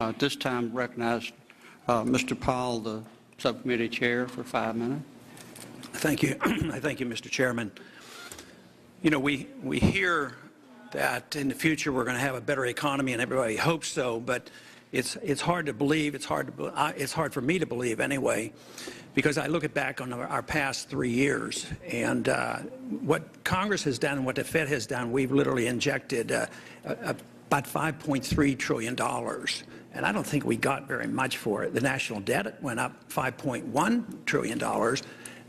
At this time, recognize Mr. Powell, the subcommittee chair, for 5 minutes. Thank you. Thank you, Mr. Chairman. You know, we hear that in the future we're going to have a better economy, and everybody hopes so. But it's hard to believe. It's hard for me to believe anyway, because I look back on our past 3 years, and what Congress has done and what the Fed has done. We've literally injected about $5.3 trillion. And I don't think we got very much for it. The national debt went up $5.1 trillion.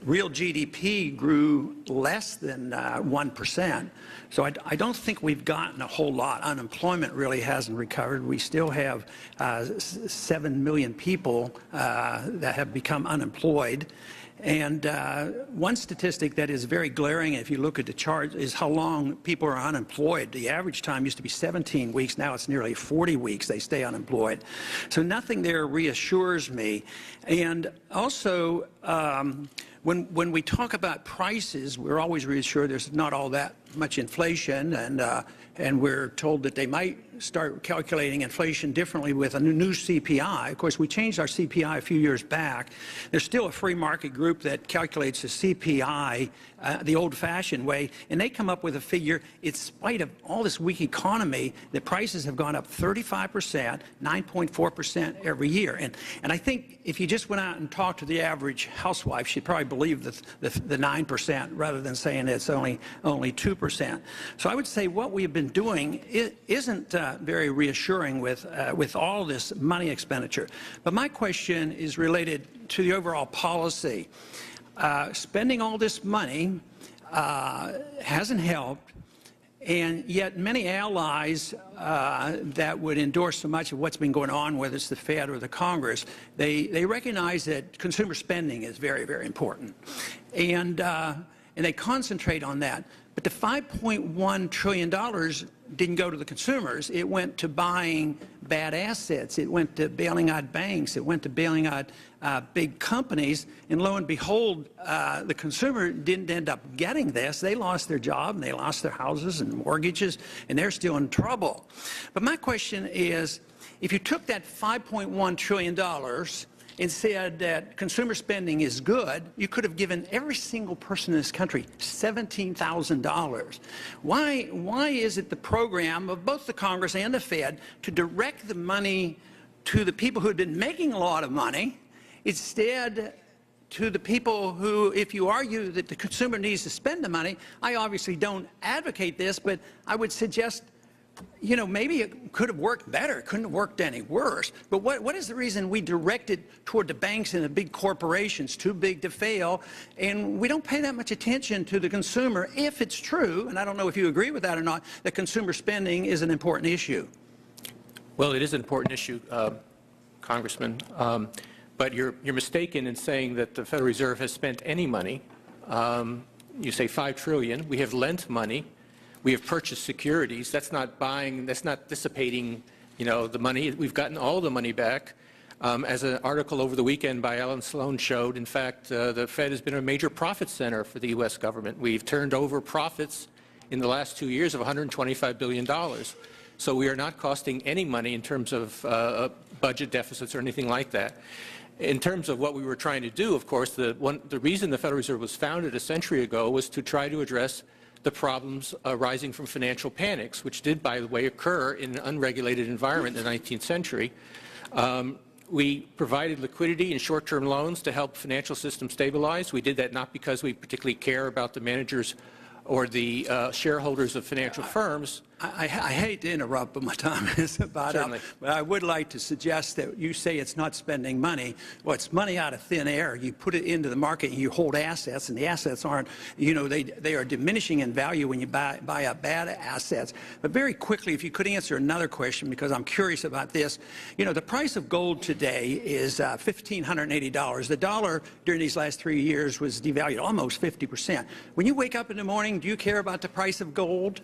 Real GDP grew less than 1%. So I don't think we've gotten a whole lot. Unemployment really hasn't recovered. We still have 7 million people that have become unemployed. And one statistic that is very glaring, if you look at the chart, is how long people are unemployed. The average time used to be 17 weeks. Now it's nearly 40 weeks they stay unemployed. So nothing there reassures me. And also, when we talk about prices, we're always reassured there's not all that much inflation, and we're told that they might start calculating inflation differently with a new CPI. Of course, we changed our CPI a few years back. There's still a free market group that calculates the CPI the old-fashioned way, and they come up with a figure, in spite of all this weak economy, the prices have gone up 35%, 9.4% every year. And I think if you just went out and talked to the average housewife, she'd probably believe the 9% rather than saying it's only 2%. So I would say what we've been doing isn't very reassuring with all this money expenditure. But my question is related to the overall policy. Spending all this money hasn't helped, and yet many allies that would endorse so much of what's been going on, whether it's the Fed or the Congress, they recognize that consumer spending is very, very important, and they concentrate on that. But the $5.1 trillion didn't go to the consumers. It went to buying bad assets. It went to bailing out banks. It went to bailing out big companies. And lo and behold, the consumer didn't end up getting this. They lost their job, and they lost their houses and mortgages, and they're still in trouble. But my question is, if you took that $5.1 trillion and said that consumer spending is good, you could have given every single person in this country $17,000. Why is it the program of both the Congress and the Fed to direct the money to the people who had been making a lot of money, instead to the people who, if you argue that the consumer needs to spend the money, I obviously don't advocate this, but I would suggest, you know, maybe it could have worked better. It couldn't have worked any worse. But what is the reason we direct it toward the banks and the big corporations, too big to fail, and we don't pay that much attention to the consumer if it's true, and I don't know if you agree with that or not, that consumer spending is an important issue? Well, it is an important issue, Congressman, but you're mistaken in saying that the Federal Reserve has spent any money. You say $5 trillion. We have lent money. We have purchased securities. That's not buying, that's not dissipating, you know, the money. We've gotten all the money back. As an article over the weekend by Alan Sloan showed, in fact, the Fed has been a major profit center for the U.S. government. We've turned over profits in the last 2 years of $125 billion. So we are not costing any money in terms of budget deficits or anything like that. In terms of what we were trying to do, of course, the reason the Federal Reserve was founded a century ago was to try to address the problems arising from financial panics, which did, by the way, occur in an unregulated environment in the 19th century. We provided liquidity and short-term loans to help financial systems stabilize. We did that not because we particularly care about the managers or the shareholders of financial firms. I hate to interrupt, but my time is about up. But I would like to suggest that you say it's not spending money. Well, it's money out of thin air. You put it into the market and you hold assets, and the assets aren't, you know, they are diminishing in value when you buy up bad assets. But very quickly, if you could answer another question, because I'm curious about this. You know, the price of gold today is $1,580. The dollar during these last 3 years was devalued almost 50%. When you wake up in the morning, do you care about the price of gold?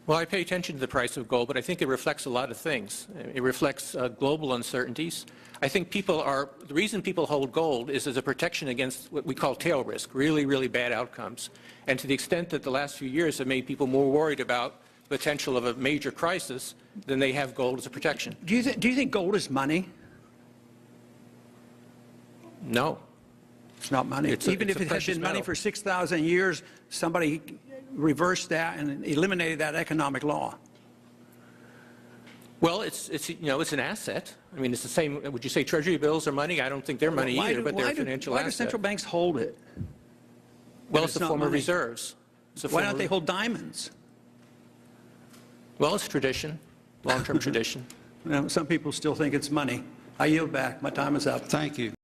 Well, I pay attention to the price of gold, but I think it reflects a lot of things. It reflects global uncertainties. I think the reason people hold gold is as a protection against what we call tail risk, really, really bad outcomes. And to the extent that the last few years have made people more worried about potential of a major crisis, then they have gold as a protection. Do you think gold is money? No. It's not money. Even if it had been money for 6,000 years, somebody reversed that and eliminated that economic law. Well, it's an asset. I mean, it's the same. Would you say Treasury bills are money? I don't think they're money either, but they're a financial asset. Why do central banks hold it? Well, it's a form of reserves. Why don't they hold diamonds? Well, it's tradition, long-term tradition. Some people still think it's money. I yield back. My time is up. Thank you.